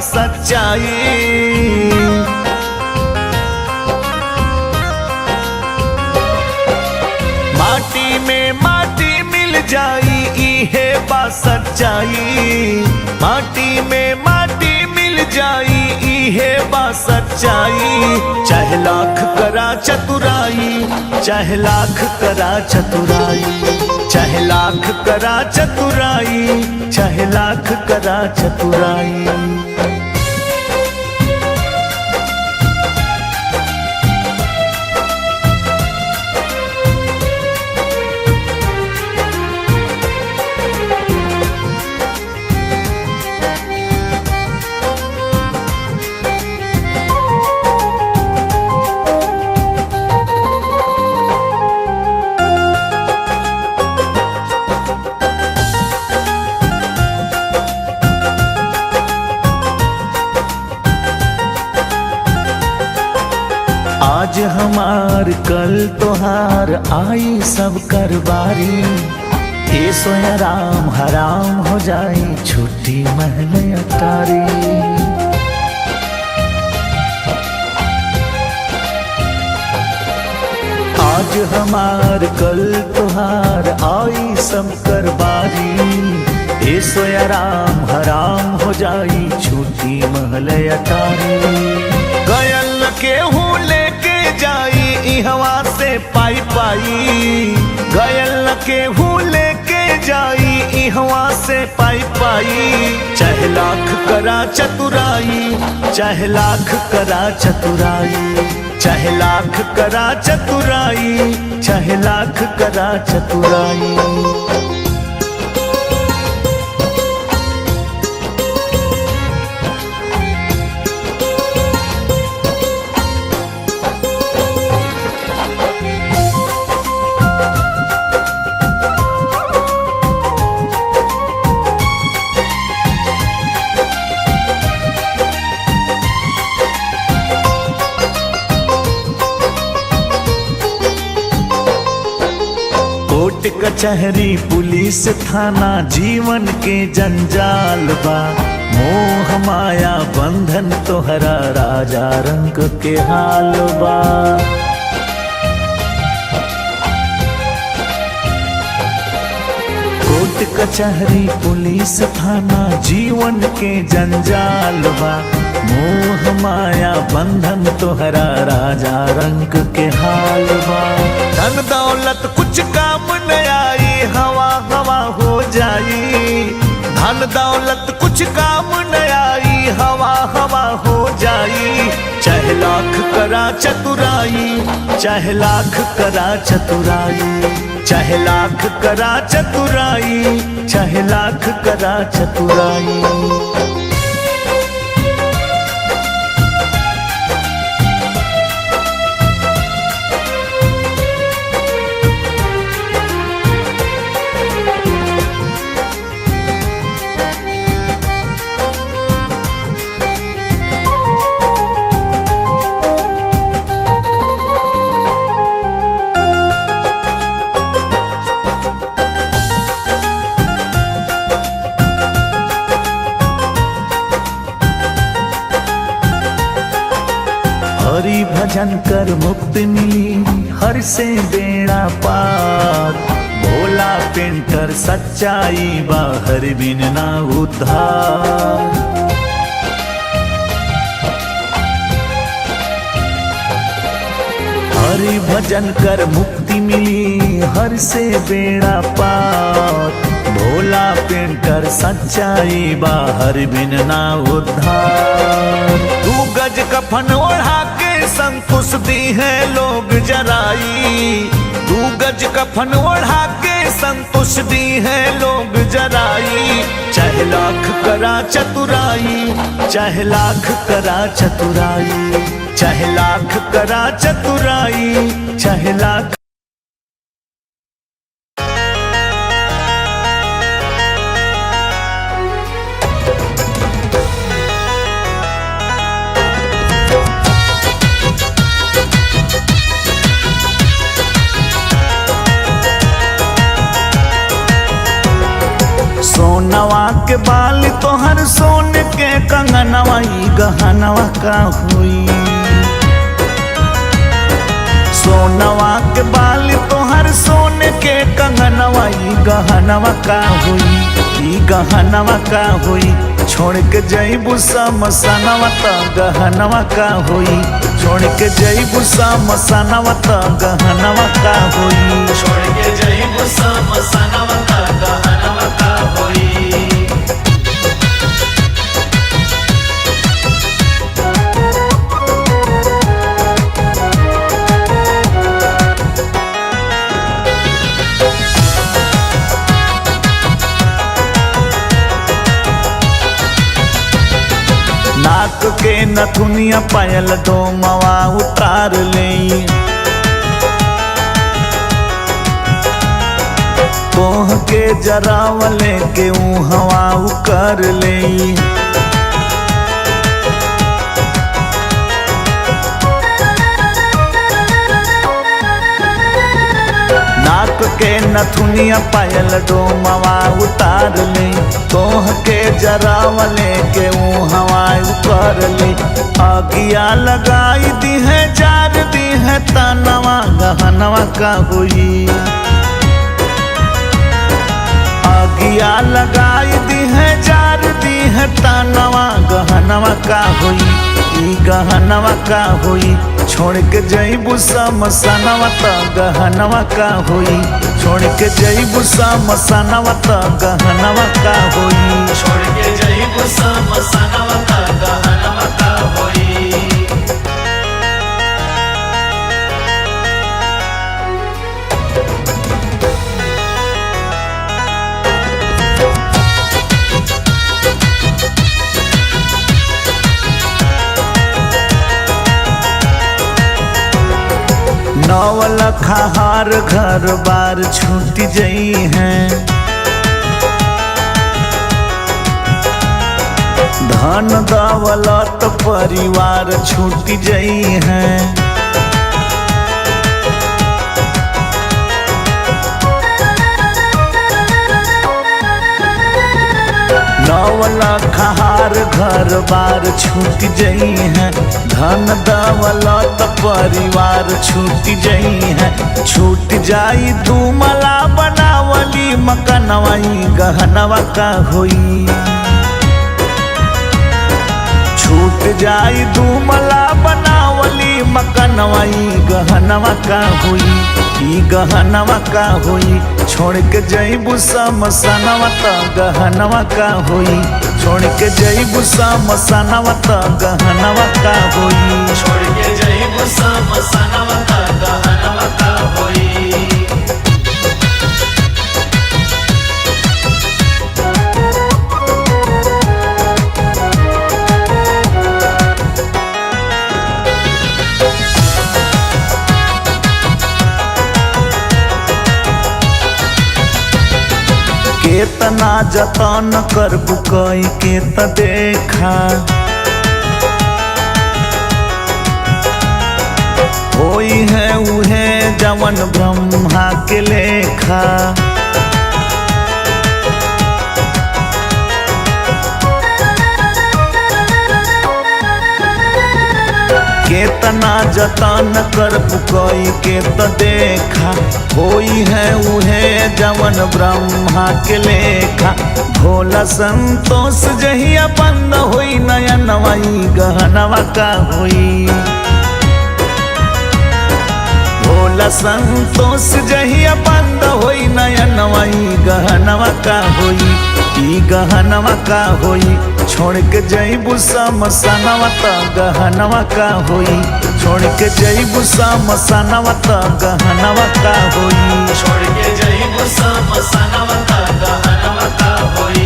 सच्चाई। माटी में माटी मिल जाई इहे बा सच्चाई। माटी में माटी मिल जाई इहे बा सच्चाई। चाहे लाख करा चतुराई, चाहे लाख करा चतुराई, चाहे लाख करा चतुराई, चाहे लाख करा चतुराई। आज हमार कल तोहार आई सब कर बारी। ये सोया राम हराम हो जाई छुट्टी महल अटारी। आज हमार कल तोहार आई सब कर बारी। ये सोया राम हराम हो जाई छुट्टी महल अटारी। गयल केहू लेके जाई हवा से पाई पाई। गयल केहू लेके जाई हवा से पाई पाई। चाहे लाख करा चतुराई, चाहे लाख करा चतुराई, चाहे लाख करा चतुराई, चाहे लाख करा चतुराई। कोर्ट कचहरी पुलिस थाना जीवन के जंजाल बा। मोह माया बंधन तोहरा राजा रंग के हाल बा। कोर्ट कचहरी पुलिस थाना जीवन के जंजाल बा। मोह माया बंधन तोहरा राजा रंग के हाल बा। धन दौलत कुछ काम न आई हवा हवा हो जाई। धन दौलत कुछ काम न आई हवा हवा हो जाई। चाहे लाख करा चतुराई, चाहे लाख करा चतुराई, चाहे लाख करा चतुराई, चाहे लाख करा चतुराई। हरि भजन कर मुक्ति मिली हर से बेड़ा पार। भोला पेंटर सच्चाई बाहर बिन ना उद्धार। हरि भजन कर मुक्ति मिली हर से बेड़ा पार। भोला पेंटर सच्चाई बाहर बिन ना उद्धार। तू गज कफन ओढ़ा के संकुश दी है लोग जराई। तू गज कफन ओढ़ा के संतुष दी है लोग जराई। चाहे लाख करा चतुराई, चाहे लाख करा चतुराई, चाहे लाख करा चतुराई, चाहे लाख। सोनवा के बाल तोहर सोने के कंगनवा ई गहनवा का हुई। सोनवा के बाल तोहर सोने के कंगनवा ई गहनवा का हुई, ई गहनवा का हुई। छोड़ के जइबू समसनवा त गहनवा का हुई, छोड़ के जइबू समसनवा त गहनवा का हुई, छोड़ के जइबू समसनवा त गहनवा का हुई। नाक के नथुनिया पायल डोमवा उतार ले, तोह के जरावले के हवा उकर ले। नाक के नथुनिया पायल डोमवा उतार ले, तोह के जरावले के हवा उकर ले। आगिया लगाई दी है जार दी है तनवा गहनवा का हुई, आगिया लगाई दी है जार दी है तनवा गहनवा का हुई, ई गहनवा का हुई। छोड़ के जइबू समसनवा त गहनवा का हुई, छोड़ के जइबू समसनवा त गहनवा का हुई, छोड़ के जइबू समसनवा त गहनवा का हुई। नौलखा हार घर बार छूट जई हैं, धन दौलत परिवार छूट जई हैं। नौलखा हार घर बार छूट जई हैं, धन दौलत परिवार छूट जई हैं। छूट जाई दुमला बनावली मकनवा ई गहनवा का हुई, छूट जाई दुमला बनावली मकनवा ई गहनवा का हुई, ई गहनवा का हुई। छोड़ के जइबू समसनवा त गहनवा का हुई, छोड़ के जइबू समसनवा त गहनवा का हुई, छोड़ के जइबू समसनवा त गहनवा का हुई। केतना जतन करबू कई के त देखा, होई है उहे जवन ब्रह्मा के लेखा। केतना जतन करबू कई के त देखा, होई है उहे जवन ब्रह्मा के लेखा। भोला संतोष जहिया बंद होई नयनवा ई गहनवा का हुई, भोला संतोष जहिया बंद होई नयनवा ई गहनवा का हुई, ई गहनवा का हुई। छोड़ के जइबू समसनवा त गहनवा का हुई, छोड़ के जइबू समसनवा त गहनवा का हुई, छोड़ के जइबू समसनवा त गहनवा का हुई।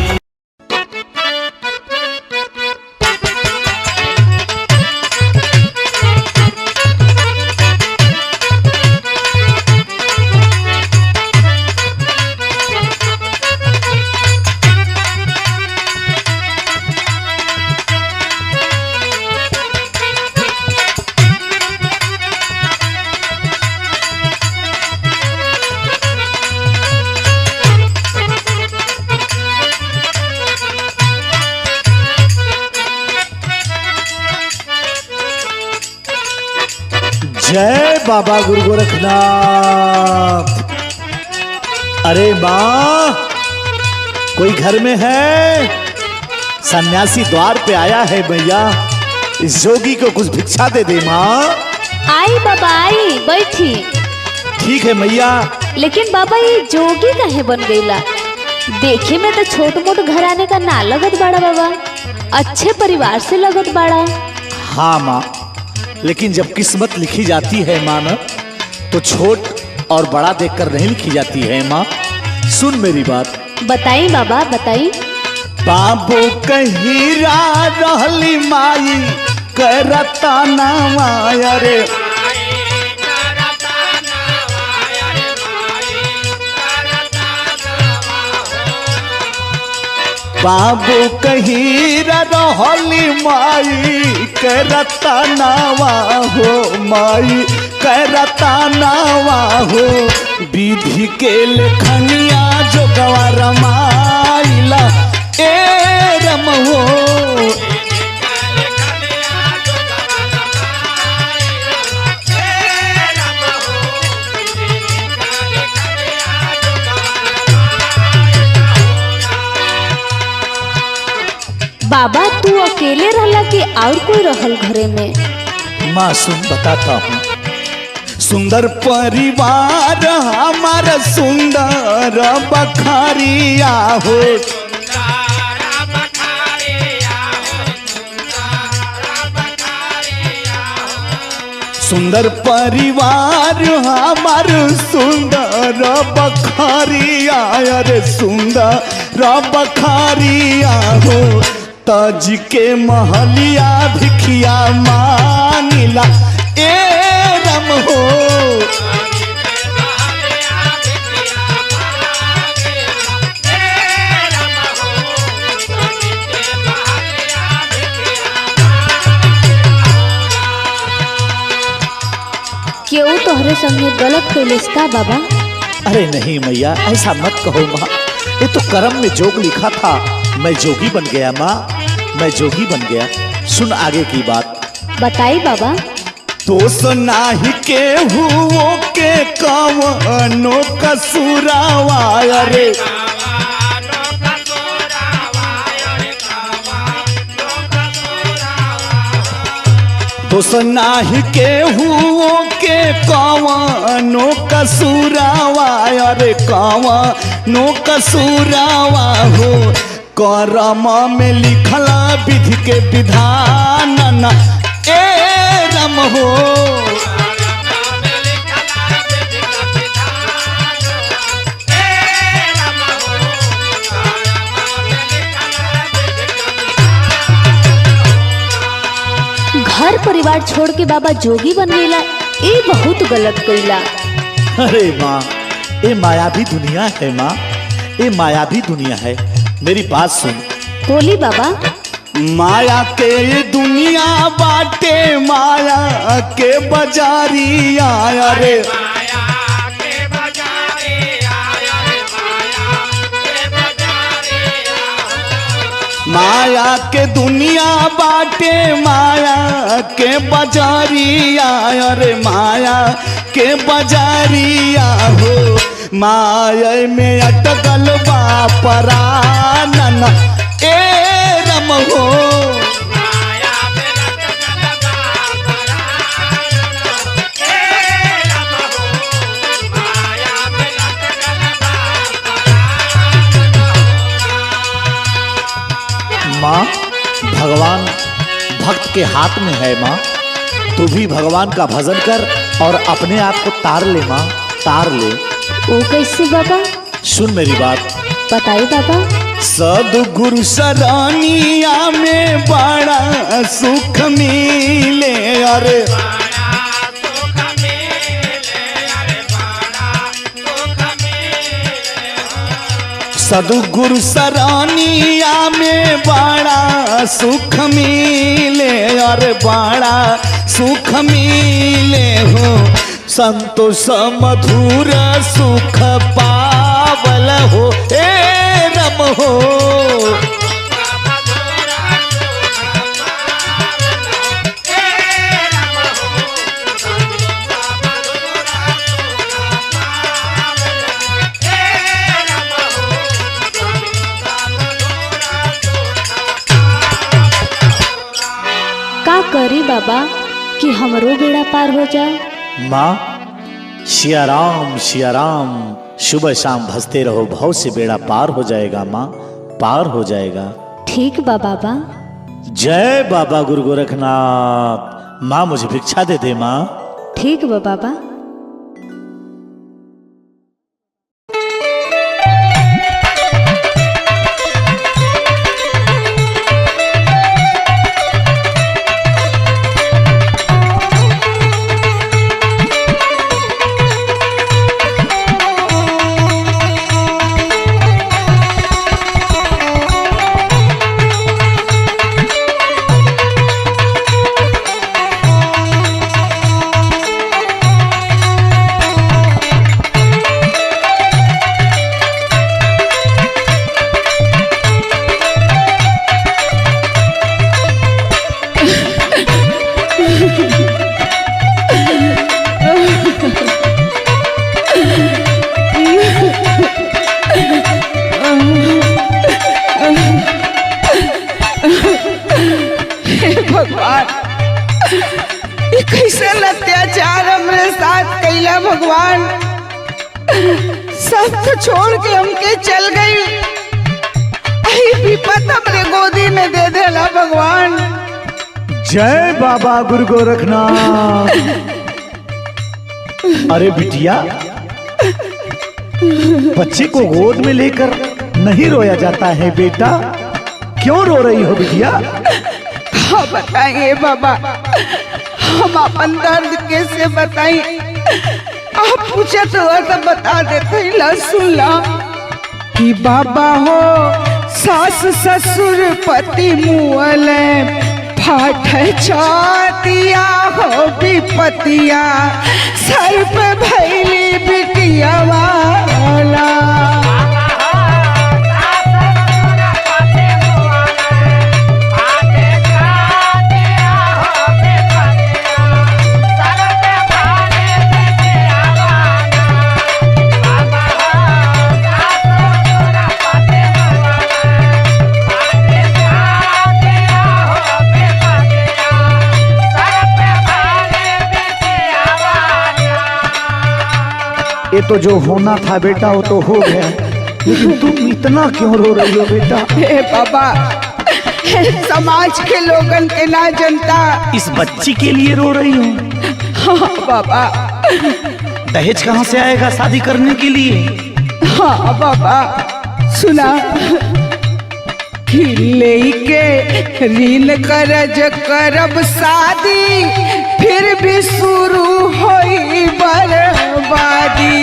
जय बाबा गुरु गोरखनाथ। अरे माँ, कोई घर में है? सन्यासी द्वार पे आया है भैया, इस जोगी को कुछ भिक्षा दे दे माँ। आई बाबा आई, बैठी। ठीक है मैया। लेकिन बाबा ये जोगी काहे बन गईला? देखे में तो छोट मोट घराने का ना लगत बाड़ा बाबा, अच्छे परिवार से लगत बाड़ा। हाँ माँ, लेकिन जब किस्मत लिखी जाती है माँ न, तो छोट और बड़ा देखकर नहीं लिखी जाती है माँ। सुन मेरी बात। बताई बाबा बताई। बाबू कहीरा रहली माई करता नामाया रे। बाबू कहीरा रहली माई करता नावा हो, माई करता नावा हो। विधि के लेखनिया जो गवार माइला ए रम हो। बाबा तू अकेले रहला कि और कोई रहल घरे में? माँ सुन बताता हूँ। सुंदर परिवार हमारा सुंदर बखारिया हो। सुंदर परिवार हमार सुंदर बखारिया, अरे सुंदर बखारिया हो। तज के महलिया भिखिया मांगिला ए रम हो। क्यों तोहरे संगे गलत कैलेस का बाबा? अरे नहीं मैया, ऐसा मत कहो माँ, ये तो कर्म में जोग लिखा था। मैं जोगी बन गया माँ, मैं जोगी बन गया। सुन आगे की बात। बताई बाबा। दोष नाही के हुओ के कवनो कसूरावा, अरे दोष नाही के हुओ के कवनो कसूरावा, अरे कवनो कसूरावा हो। करम में लिखला विधि के विधान न ए रम हो। घर परिवार छोड़ के बाबा जोगी बन गईला, ये बहुत गलत कईला। अरे माँ, ये मायावी दुनिया है माँ, ये मायावी दुनिया है। मेरी बात सुन। बोली बाबा। माया के दुनिया बाटे, माया के बाजारिया, अरे माया के दुनिया बाटे, माया के बाजारिया, अरे माया के बाजारिया हो। माया में अटकल बा परानन ए रम हो। माँ, भगवान भक्त के हाथ में है माँ। तू भी भगवान का भजन कर और अपने आप को तार ले माँ, तार ले। वो कैसे बाबा? सुन मेरी बात। बताई बाबा। सदगुरु सरानिया में बड़ा सुख मिले, अरे सदगुरु सरानिया में बड़ा सुख मिले, अरे बड़ा सुख मिले हो। संतोष मधुर सुख पावल हो ए रम हो। करी बाबा कि हमरो बेड़ा पार हो जाए? माँ सिया राम सिया राम, सुबह शाम भजते रहो, भव से बेड़ा पार हो जाएगा माँ, पार हो जाएगा। ठीक बा बाबा। जय बाबा गुरु गोरखनाथ। माँ मुझे भिक्षा दे दे माँ। ठीक बा बाबा। भगवान ये कैसन अत्याचार हमरे साथ कैला भगवान। सब तो छोड़ के हमके चल गई, आई विपत हमरे गोदी में दे देला भगवान। जय बाबा गुरु गोरखनाथ। अरे बिटिया, बच्चे को गोद में लेकर नहीं रोया जाता है बेटा, क्यों रो रही हो बिटिया? हाँ बताइए बाबा, हम अपन दर्द कैसे बताएं? आप पूछे तो बता देते, ला सुन ला कि बाबा हो सास ससुर पति मुअल फाट छातिया हो विपतिया, सर पे भैली बिटिया वाला। ये तो जो होना था बेटा वो तो हो गया, लेकिन तुम इतना क्यों रो रही हो बेटा? हे बाबा, समाज के लोगन के ना जनता इस बच्ची के लिए रो रही हो? हाँ बाबा। दहेज कहाँ से आएगा शादी करने के लिए? हाँ बाबा सुना कि लेके ऋण करज करब शादी, फिर भी शुरू होई बर्बादी।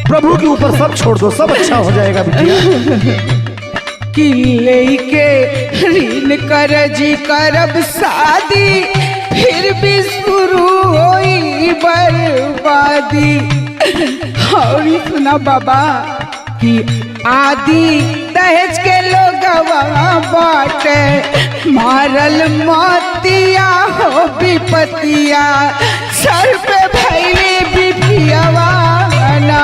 प्रभु के ऊपर सब छोड़ दो, सब अच्छा हो जाएगा बिटिया। कि लेके ऋण करज करब शादी, फिर भी शुरू होई बर्बादी। और सुना बाबा कि आदि दहेज के लोगवा बाटे, मारल मोतिया हो विपतिया, सर पे भैली बिटिया वाला।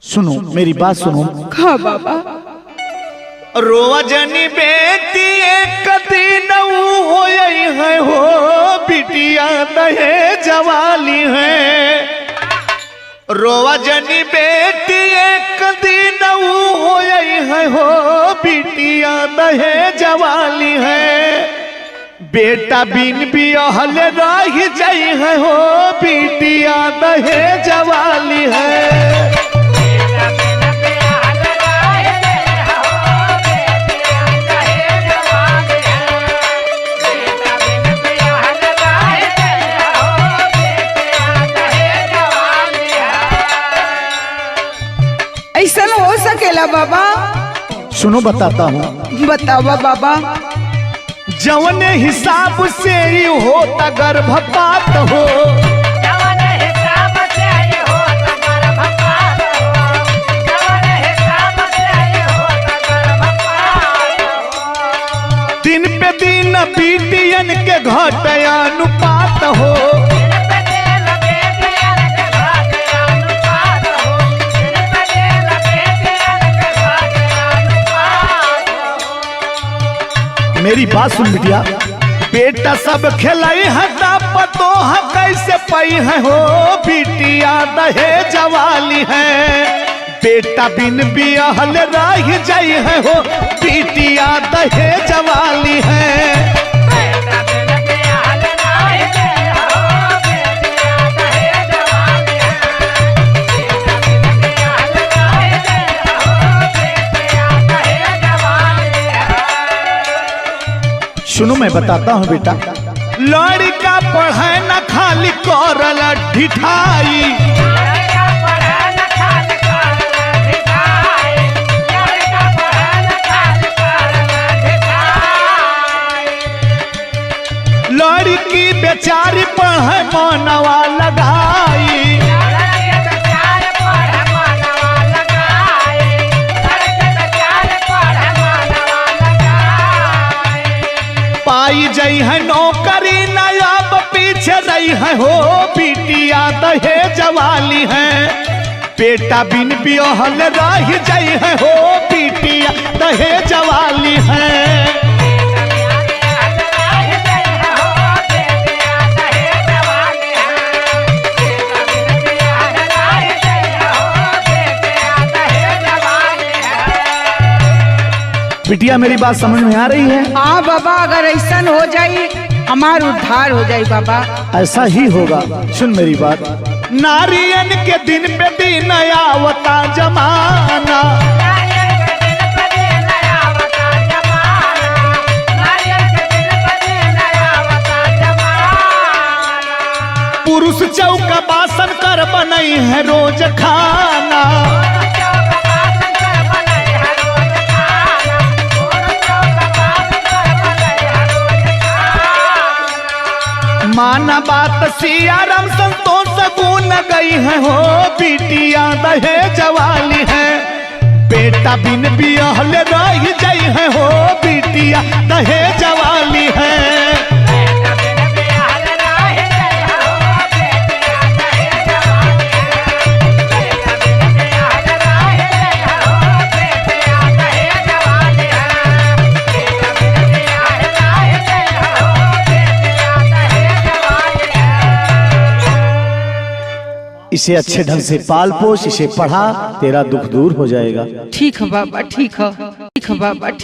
सुनो मेरी बात सुनो। हाँ बाबा। रोवा जनी बेटी एक दिन हो है हो, बिटिया दहेज वाली है। रोवा जनी बेटी एक दिन हो है हो, बिटिया दहेज वाली है। बेटा बिन बियाहल रह जाई है हो, बिटिया दहेज वाली है। ऐसा हो सकेला बाबा? सुनो बताता हूँ। बतावा बाबा। जवने हिसाब से ही होता गर्भपात हो, दिन पे दिन बीटियन के घटे अनुपात हो। मेरी बात सुन बिटिया। बेटा सब खिलाई है पतो है कैसे पई है हो, बिटिया दहेज वाली है। बेटा बिन बियाहल रह जाई है हो, बिटिया दहेज वाली है। सुनो मैं बताता हूँ बेटा। लड़का पढ़े न खाली करल ढिठाई, लड़की बेचारी पढ़े मनवा लगाई। पाई जई है नौकरी न अब पीछे रही है हो, बिटिया दहेज वाली है। बेटा बिन बियाहल रह जाई है हो, बिटिया दहेज वाली है। बिटिया मेरी बात समझ में आ रही है? हाँ बाबा, अगर ऐसा हो जाए हमार उद्धार हो जाए बाबा। ऐसा ही होगा। सुन मेरी बात। नारियन के दिन पे दिन आवता जमाना, पुरुष चौका बासन कर बनई है रोज खाना। माना बात सियाराम संतोष गुन गई है हो, बिटिया दहेज वाली है। बेटा बिन बियाहल रह जाई है हो, बिटिया दहेज वाली है। इसे अच्छे ढंग से पाल पोष, इसे पढ़ा, तेरा दुख दूर हो जाएगा। ठीक है बाबा, ठीक है, ठीक है बाबा।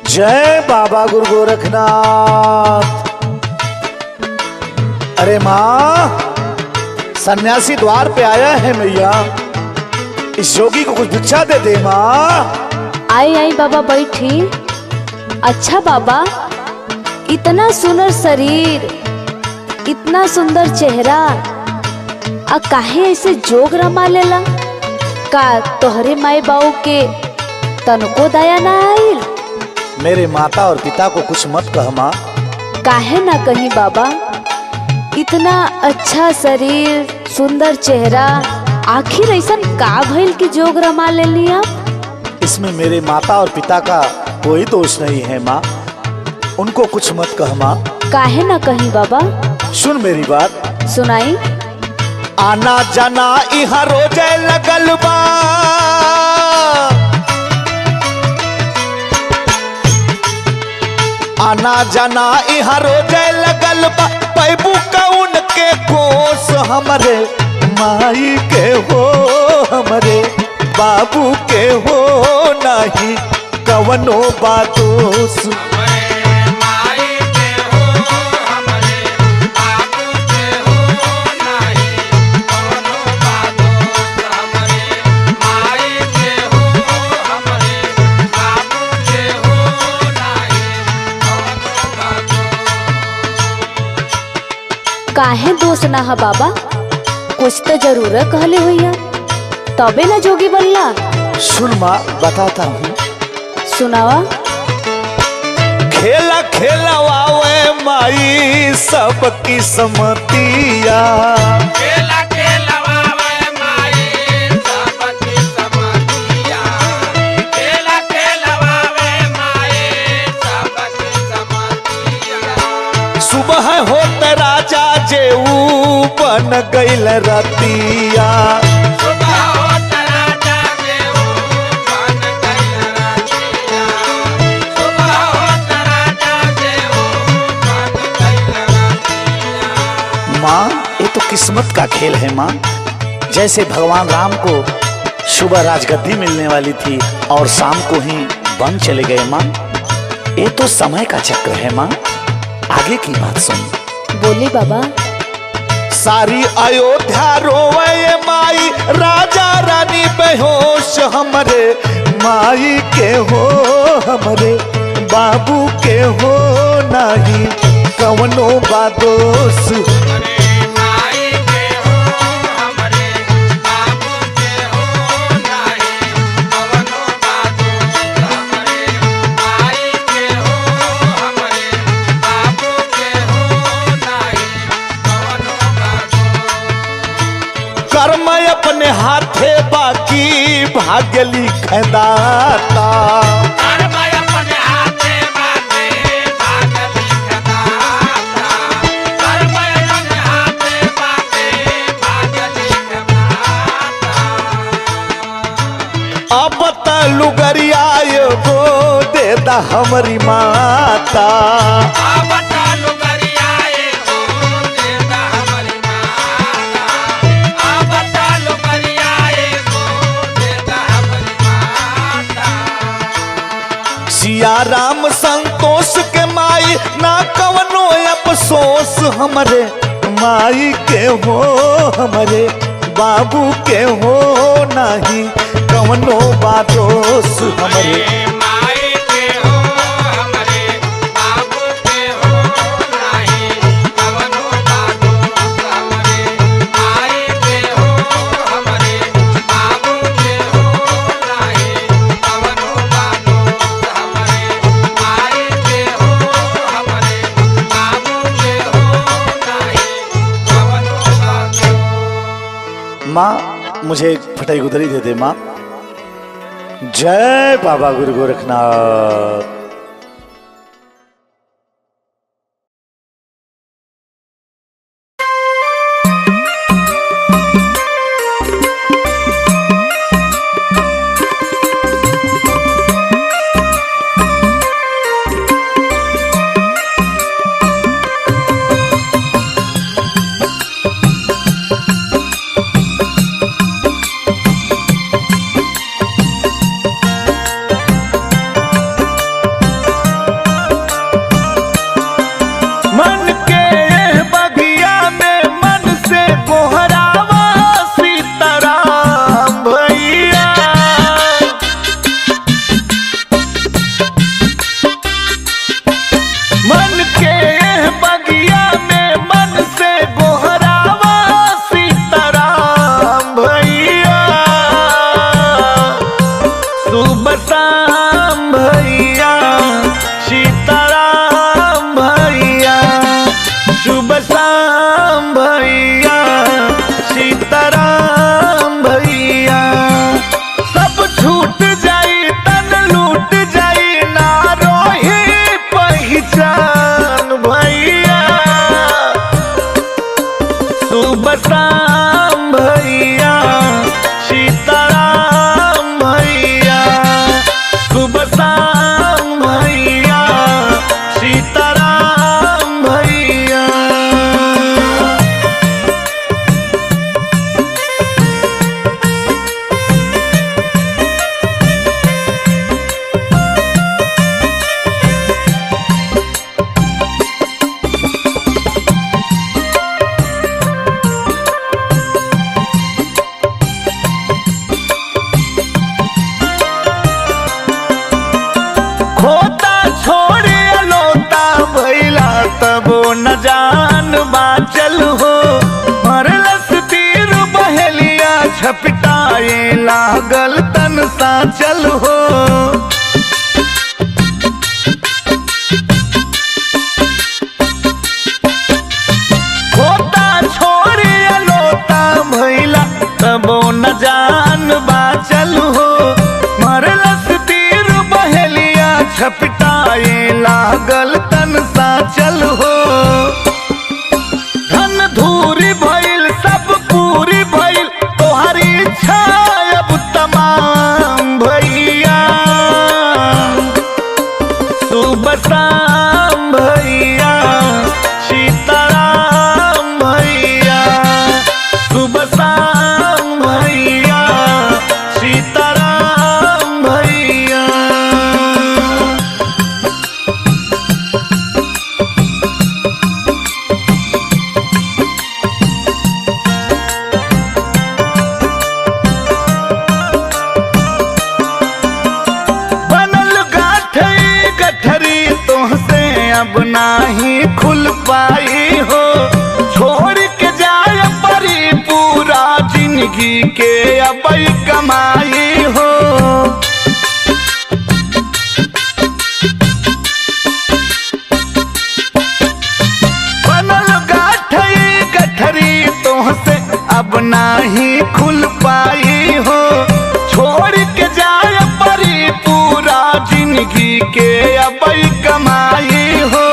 जय बाबा गुरु गोरखनाथ। अरे माँ, सन्यासी द्वार पे आया है मैया, इस योगी को कुछ भिक्षा दे दे माँ। आई आई बाबा बैठी। अच्छा बाबा, इतना सुंदर शरीर, इतना सुंदर चेहरा, आ काहे ऐसे जोग रमा लेला? का तोहरे माई बाऊ के तनको दया ना आइल? मेरे माता और पिता को कुछ मत कह माँ। काहे ना कहीं बाबा, इतना अच्छा शरीर, सुंदर चेहरा, आखिर ऐसा का भइल की जोग रमा लेली आप? इसमें मेरे माता और पिता का कोई दोष नहीं है माँ, उनको कुछ मत कह माँ। काहे ना कहीं बाबा? सुन मेरी बात। सुनाई। आना जाना इहा रोजे लगल बा, आना जाना इहा रोजे लगल बा। पैबू कौन के कोस हमरे माई के हो हमरे बाबू के हो नहीं कवनो बादोस। काहे दोष ना है बाबा, कुछ तो जरूर कहले हुई तबे ना जोगी बनला। सुन माँ बताता हूँ। सुनावा। खेला खेलवावे माई सबकी समतिया, खेला खेलवावे माई सबकी समतिया, खेला खेलवावे माई सबकी समतिया। सुबह होत राजा जेऊ बन गईल रतिया, सुबह होत राजा जेऊ बन गईल रतिया, सुबह होत राजा जेऊ बन गईल रतिया। माँ ये तो किस्मत का खेल है माँ। जैसे भगवान राम को सुबह राजगद्दी मिलने वाली थी और शाम को ही वन चले गए माँ। ये तो समय का चक्र है माँ। आगे की बात सुन। बोली बाबा। सारी अयोध्या रोवे माई, राजा रानी बेहोश हमरे माई के हो हमरे बाबू के हो नहीं कवनो बादोस। माई के हो हमरे बाबू के हो नहीं कवनो बादोस। हमरे माई के हो हमरे बाबू के हो नहीं कवनो बादोस। कर्म अपने हाथे बाकी भाग्य लिखदाता, कर्म अपने हाथे बाकी भाग्य लिखदाता, कर्म अपने हाथे बाकी भाग्य लिखदाता। अब त लुगरिया गो दे दा हमारी माता। अब तालु गरियाए हो देता हमारी माता, अब तालु गरियाए हो देता हमारी माता। सिया राम संतोष के माई ना कवनो अफसोस हमरे माई के हो हमरे बाबू के हो नहीं कवनो बादोस हमरे। माई के हो हमरे बाबू के हो नहीं कवनो बादोस। हमरे माई के हो हमरे बाबू के हो नहीं कवनो बादोस। हमरे माई के हो हमरे बाबू के हो नहीं कवनो बादोस। माँ मुझे एक फटाई गुदरी दे दे माँ। जय बाबा गुरु गोरखनाथ। मन के बगिया में मन से कोहरावा सीताराम भैया। मन के बगिया में मन से कोहरावा सीताराम भैया। सुबह शाम भैया सीताराम भैया, शुभ शाम भैया सीताराम भैया। सब छूट जाई तन लूट जाई ना रोही पहचान भैया। शुभ शाम भैया सीताराम भैया, शुभ शाम भैया सीताराम भैया। बाचल हो, मरलस तीर बहेलिया छपटाए लागल तन साचल हो। खोता छोड़ी अलोता भैला तबो न जान बाचल हो, मरलस तीर बहेलिया छपटाए लागल तन साचल हो। धन धूरी भइल सब पूरी भइल तोहरी इच्छा अब तमाम भैया। सुबह शाम भैया सीताराम भैया, सुबह शाम भैया सीताराम भैया। बनल गाठई गठरी तोहसे अब नाही खुल पाई हो, छोड़ के जाए परी पूरा जिंदगी के अब कमाई हो। बनल गाठई गठरी तोहसे अब नाही खुल पाई हो, छोड़ के जाए परी पूरा जिंदगी के अब कमाई हो।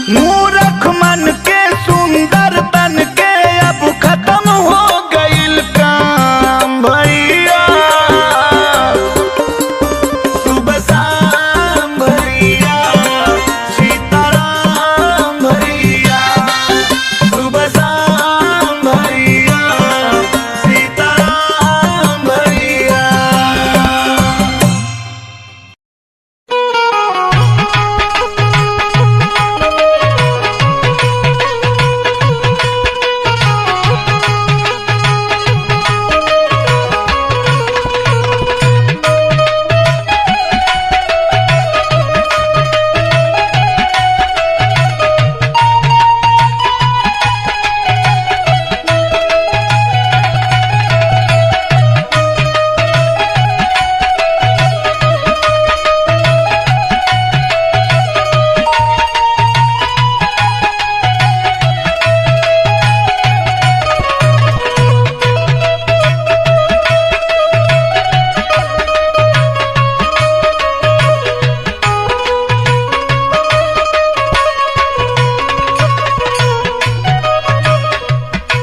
मूर्ख मन के सुंदर बन के अब खत्म हो गईल काम भैया। सुबह शाम भैया सीताराम भैया, सुबह शाम भैया सीताराम भैया।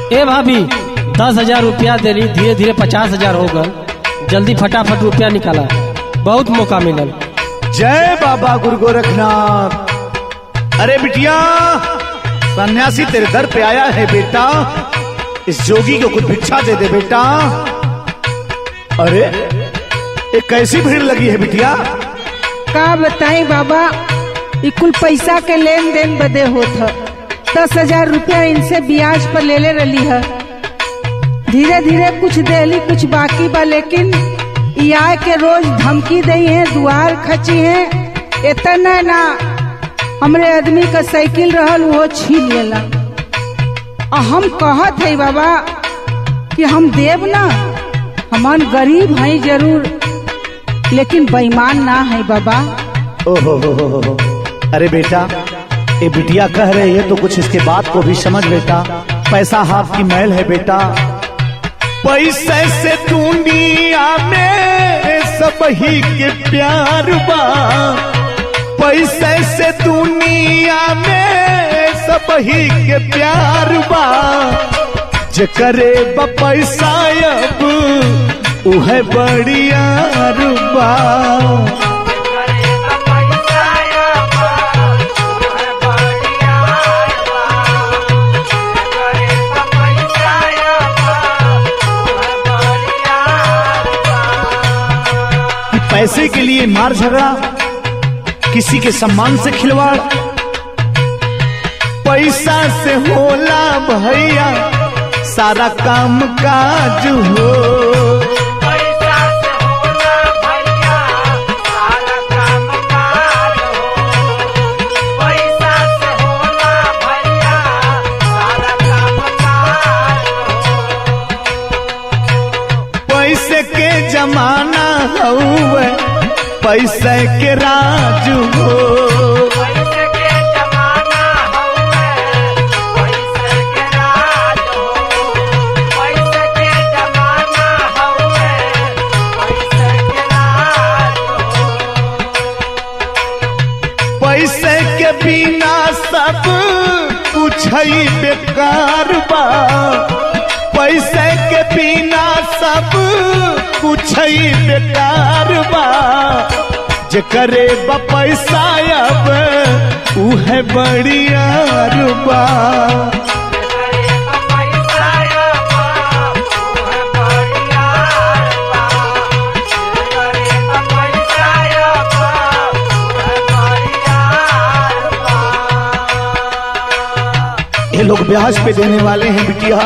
ए भाभी 10,000 रुपया दे रही, धीरे धीरे 50,000 हो गए। जल्दी फटाफट रुपया निकाला, बहुत मौका मिलल। जय बाबा गुरु गोरखनाथ। अरे बिटिया, सन्यासी तेरे दर पे आया है बेटा, इस जोगी को कुछ भिक्षा दे दे बेटा। अरे ये कैसी भीड़ लगी है बिटिया? का बताई बाबा, ये कुल पैसा के लेन देन बदे होत ह। 10,000 रुपया इनसे ब्याज पर ले रही है। धीरे धीरे कुछ देली कुछ बाकी बा, लेकिन ये आए के रोज धमकी दई है, दुआर खची है। इतना ना हमरे आदमी का साइकिल रहल वो छीन लेला। हम कहत है बाबा कि हम देव ना, हमान गरीब हैं जरूर, लेकिन बेईमान ना है बाबा। ओहो हो। अरे बेटा, ये बिटिया कह रही है तो कुछ इसके बात को भी समझ बेटा। पैसा हाथ की मैल है बेटा। पैसे से दुनिया में सब ही के प्यार बा, पैसे से दुनिया में सब ही के प्यार बा। जे करे बा पैसा अब उहे बड़ियार बा। पैसे के लिए मार झगड़ा, किसी के सम्मान से खिलवाड़, पैसा से होला भैया सारा काम काज हो। पैसा से होला भैया सारा काम काज हो, पैसा से होला भैया पैसे के राज हो। पैसे के जमाना हउवे, पैसे के राज हो। पैसे के जमाना हउवे, पैसे के राज हो। पैसे के बिना सब कुछ ही बेकार बा। पैसे के बिना सब कुछ ही बेकार बा। जे करे बा पैसा अब उहे बड़ियार बा। ये लोग ब्याज पे देने वाले हैं बिटिया,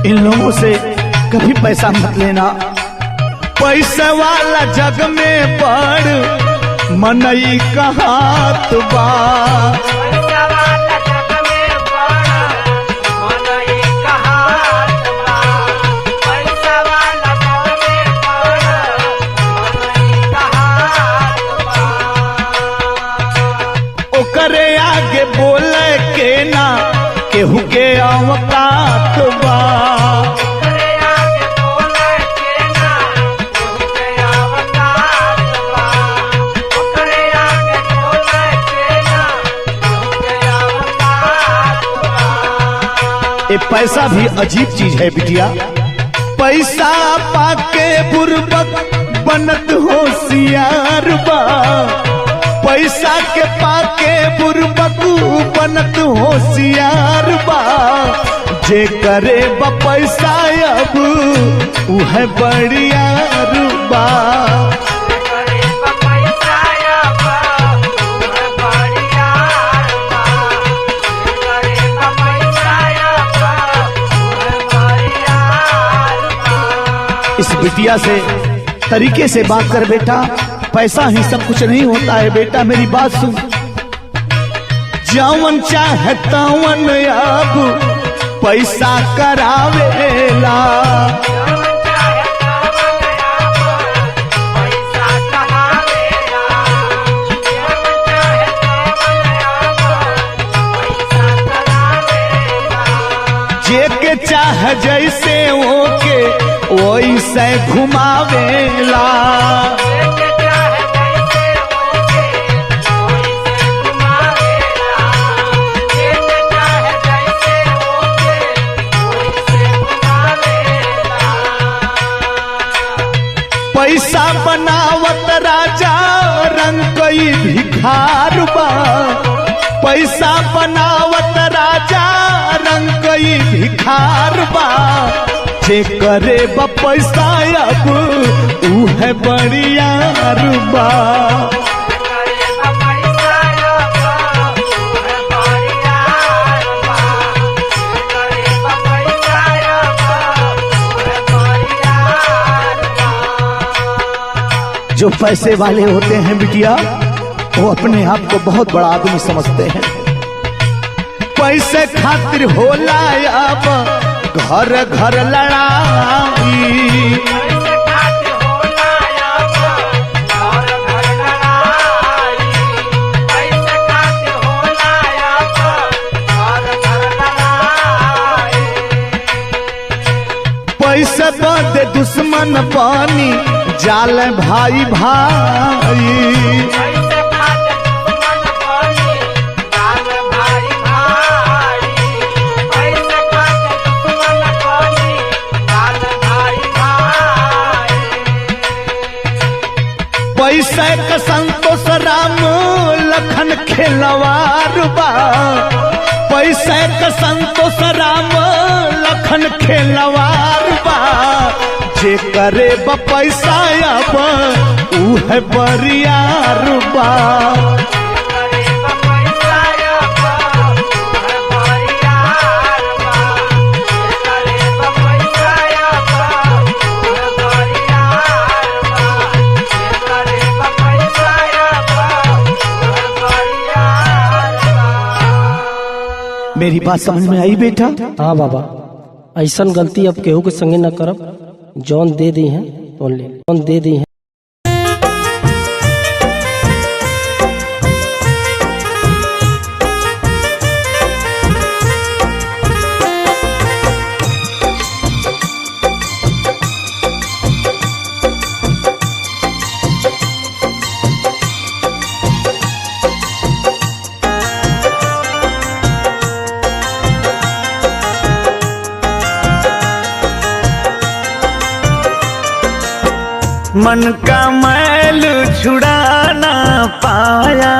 इन लोगों से कभी पैसा मत लेना। पैसे वाला जग में बड़ मनई का हाथ बा। पैसा वाला जग में बड़ा मनई का हाथ बा। पैसा वाला जग में बड़ा मनई का हाथ बा। ओकरे आगे बोले के ना केहू के औकात बा। ओकरे आगे बोले के ना केहू के औकात बा। ओकरे आगे बोले के ना केहू के औकात बा। ये पैसा भी अजीब चीज है बिटिया। पैसा पाके बुर्बक बनत होशियार बा। पैसा के पाके बुर्बक बनत होशियार बा। जे करे बा पैसा अब उहे बड़ियार बा। करे पैसा बा उहे बड़ियार बा। करे पैसा बा उहे बड़ियार बा। इस बिटिया से तरीके से बात कर बेटा। पैसा ही सब कुछ नहीं होता है बेटा, मेरी बात सुन। जवन चाहे तवन अब पैसा करावेला। जवन चाहे तवन अब पैसा करावेला। जवन चाहे तवन अब पैसा करावेला। जेके चाहे जैसे ओके वैसे घुमावेला। जेके चाहे जैसे ओके वैसे घुमावेला। जेके चाहे जैसे ओके वैसे घुमावेला। पैसा बनावत राजा रंग कई भिखार बा। पैसा बनावत राजा रंग कई भिखार बा। जे करे बा पैसा अब उहे बड़ियार बा। करे पैसा बा उहे बड़ियार बा। करे पैसा बा उहे बड़ियार बा। जो पैसे वाले होते हैं बिटिया वो अपने आप को बहुत बड़ा आदमी समझते हैं। पैसे खातिर होला अब घर घर लड़ाई। पैसे खातिर होला अब घर घर लड़ाई। पैसे खातिर होला अब घर घर लड़ाई। पैसे बदे दुश्मन पानी जाल भाई भाई। पैसे खातिर दुश्मन बनी जाल भाई भाई। पैसे खातिर दुश्मन बनी जाल भाई भाई। पैसे का संतोष राम लखन खेलवार बा। पैसे का संतोष राम लखन खेलवार बा। जे करे बा पैसा अब उहे बरियार बा। करे पैसा बा उहे बड़ियार बा। करे पैसा बा उहे बड़ियार बा। करे पैसा बा उहे बड़ियार बा। मेरी बात समझ में आई बेटा? हाँ बाबा, ऐसन गलती अब केहू के संगे न करब। जौन दे दी हैं तो ले, जौन दे दी हैं। मन का मैल छुड़ाना पाया,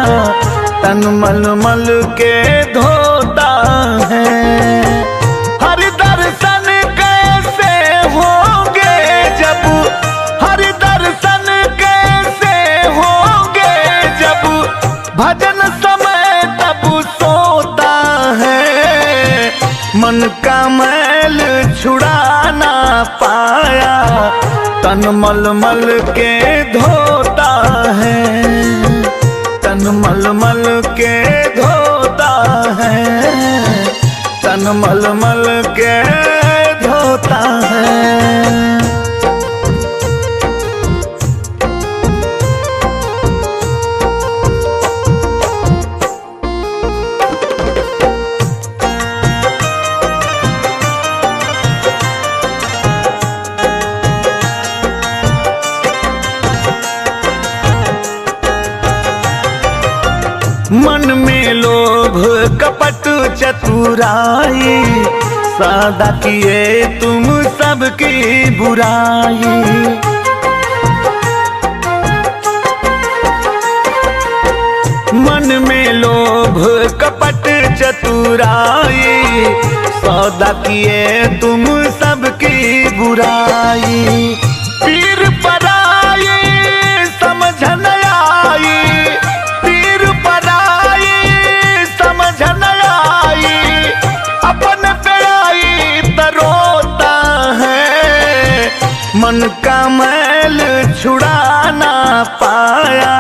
तन मल मल के धोता है। हर दर्शन कैसे होंगे जब, हर दर्शन कैसे होंगे जब, भजन समय तब सोता है। मन का मैल छुड़ाना पाया, तन मल मल के धोता है, तन मल मल के धोता है, तन मल मल के धोता है। मन में लोभ कपट चतुराई, सदा किए तुम सबकी बुराई। मन में लोभ कपट चतुराई, सदा किए तुम सबकी बुराई। पीर पराई समझ न आई, पीर पराई समझ न आई, अपन पे आई तरोता है। मन का मैल छुड़ाना पाया,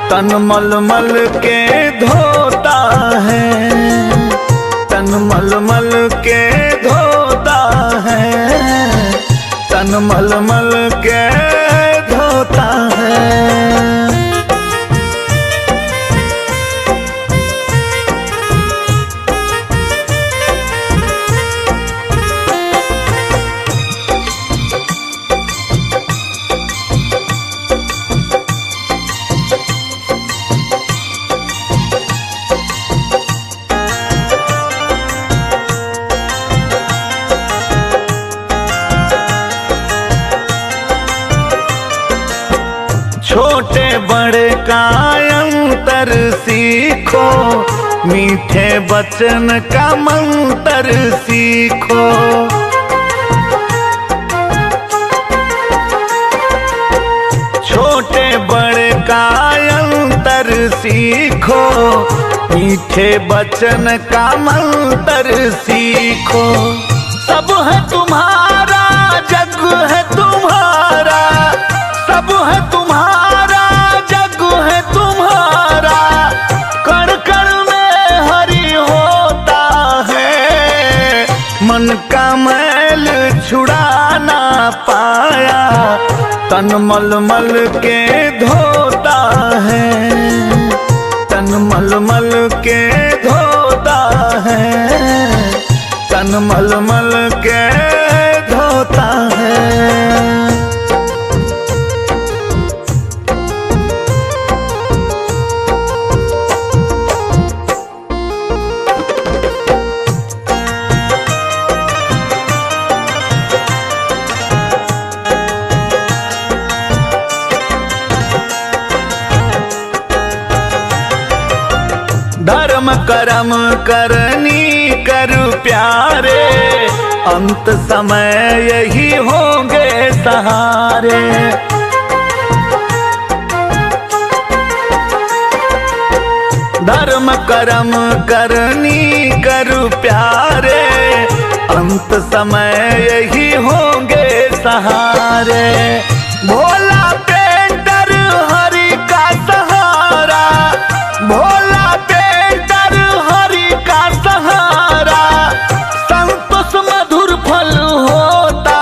तन मल मल के धोता है, तन मल मल के धोता है, तन मल मल के धोता है। छोटे बड़े का अंतर सीखो, मीठे वचन का मंत्र सीखो। छोटे बड़े का अंतर सीखो, मीठे वचन का मंत्र सीखो। सब है तुम्हारा, जग है तुम्हारा, सब है तुम्हारा, जग है तुम्हारा, कण कण में हरि होता है। मन का मैल छुड़ाना पाया, तन मल मल के धोता है, तन मल मल के धोता है, तन मल मल के धोता है। धर्म कर्म करनी कर प्यारे, अंत समय यही होंगे सहारे। धर्म कर्म करनी कर प्यारे, अंत समय यही होंगे सहारे। भोला पेंटर हरि का सहारा, भोला पेंटर हरि का सहारा, संतोष मधुर फल होता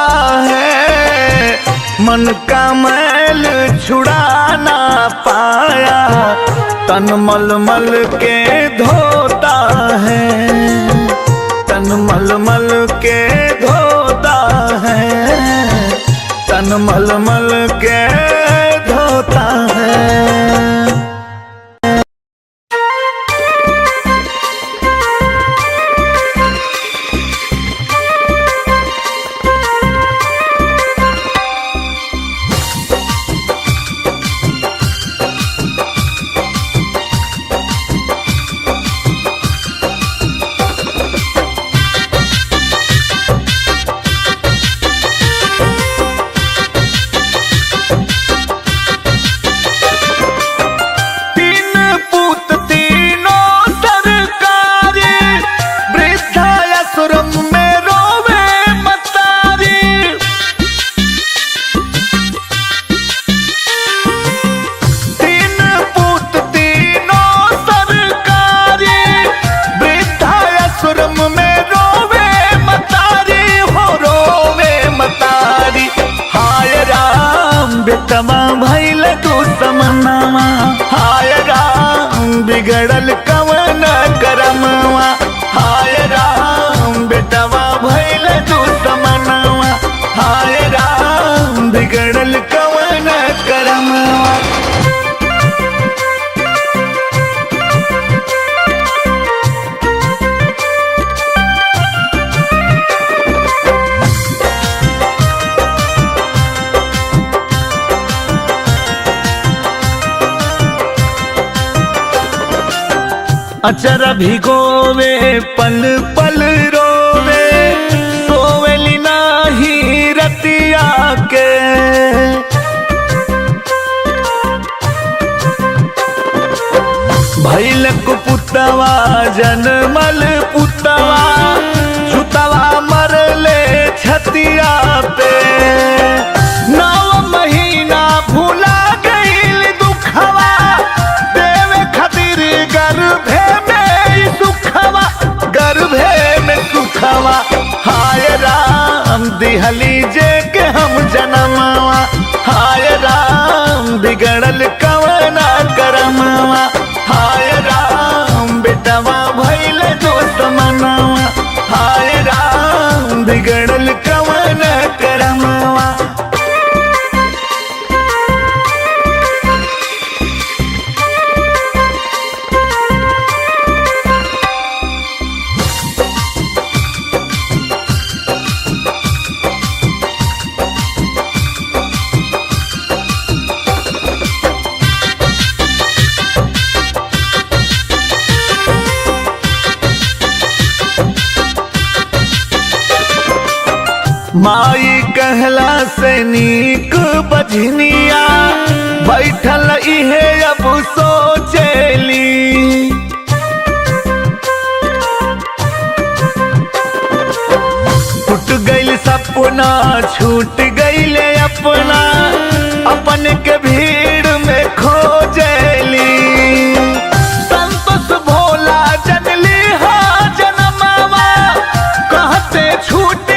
है। मन का मैल छुड़ाना पाया, तन मल मल के धोता है, तन मल मल के धोता है, तन मल मल के धोता है। बेटवा भैल दुश्मनवा, हाय राम बिगड़ल कवन करमवा, हाय राम बेटवा भैल दुश्मनवा, हाय राम बिगड़ल कवन करमवा। अचर भिगोवे पल पल रोवे, सोवेली नाही रतिया के, भैल कुपुतवा जनमल पुतवा, छुतवा मरले छतिया पे, 9 महीना भूला गईल दुखवा, देवे खातिर गर्भे में सुखवा, गर्भे में सुखवा, हाय राम दिहली जे के हम जनमवा, हाय राम बिगड़ल कवना करमवा, हाय राम बेटवा भैल दुश्मनवा, हाय राम बिगड़ल कवना करमवा। माई कहला से नीक बजनिया, बैठल इहे अब सोचेली, टूट गईल सपना छूट गईले अपना, अपन के भीड़ में खोजेली, संतोष भोला जनली हा जनमवा, कहते छूट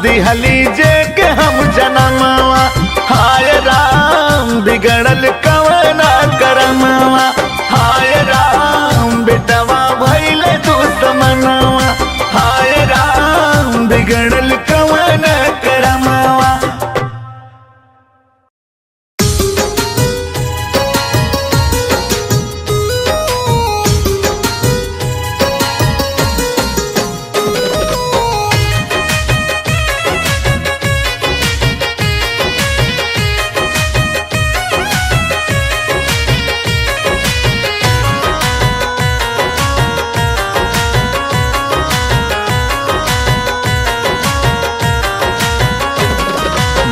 दिहली जे के हम जनमवा, हाय राम बिगड़ल कवना करमवा, हाय राम बेटवा भैल दुश्मनवा, हाय राम बिगड़ल कवना करमवा।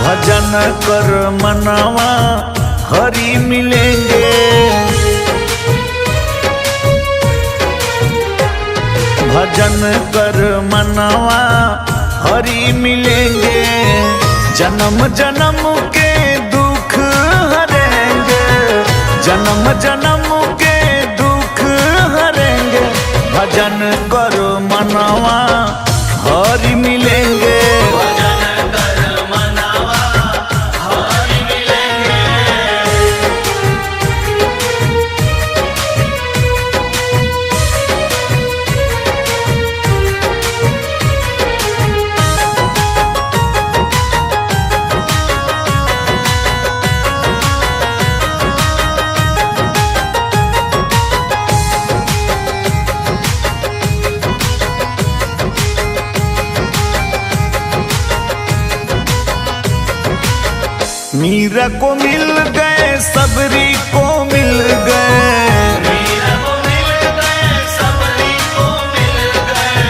भजन कर मनवा हरि मिलेंगे, भजन कर मनवा हरि मिलेंगे, जन्म जन्म के दुख हरेंगे, जन्म जन्म के दुख हरेंगे, भजन कर मनवा हरि मिलेंगे। मीरा को मिल गए सबरी को मिल गए, मीरा को मिल गए सबरी को मिल गए,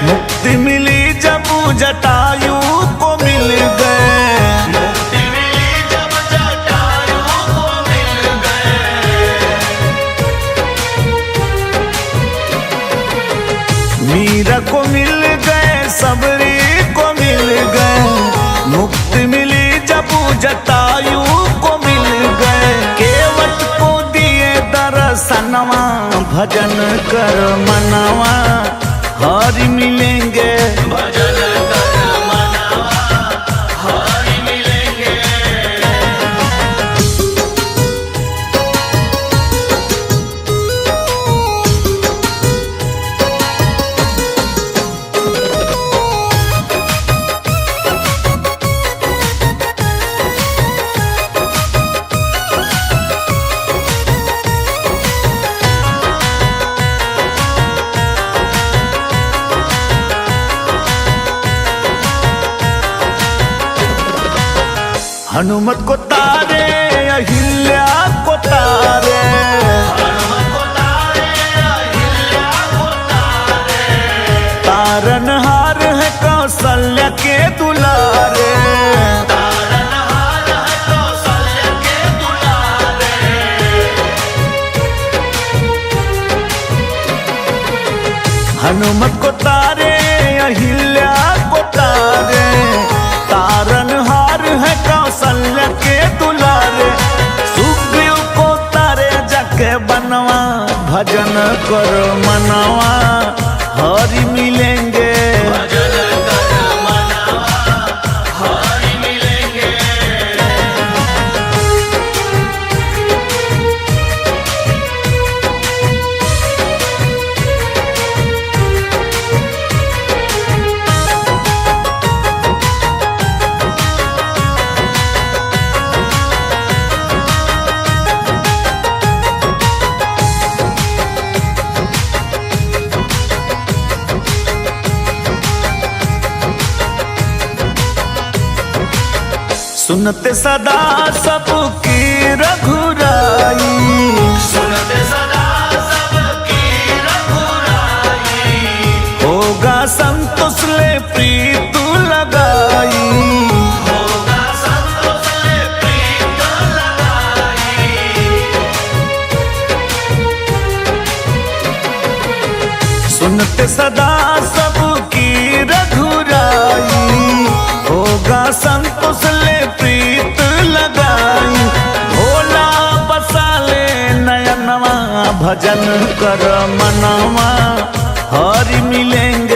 मुक्ति मिली जब जटायु को मिल गए, मुक्ति मिली जब जटायु को मिल गए, मीरा को मिल गए सबरी को मिल गए, मुक्ति मिली जब जटायु को मिल गए, केवट को दिए दर्शनवा, भजन कर मनवा हरि मिलेंगे। हनुमत को तारे अहिल्या को तारे, तारनहार है कौशल्या के दुलारे, हनुमत को तारे अहिल्या को तारे, तारनहार है कौशल्या के दुलारे, सुग्रीव को तारे जाके बनवा, भजन करो मनवा हरि मिलेंगे, सुनते सदा सबकी रघुराई, सुनते सदा सबकी रघुराई, होगा संतोष ले प्रीत लगाई, होगा संतोष ले प्रीत लगाई, सुनते सदा सबकी रघुराई, होगा संतोष ले प्रीत लगाई, भोला बसा ले नयनवा, भजन कर मनवा हरि मिलेंगे।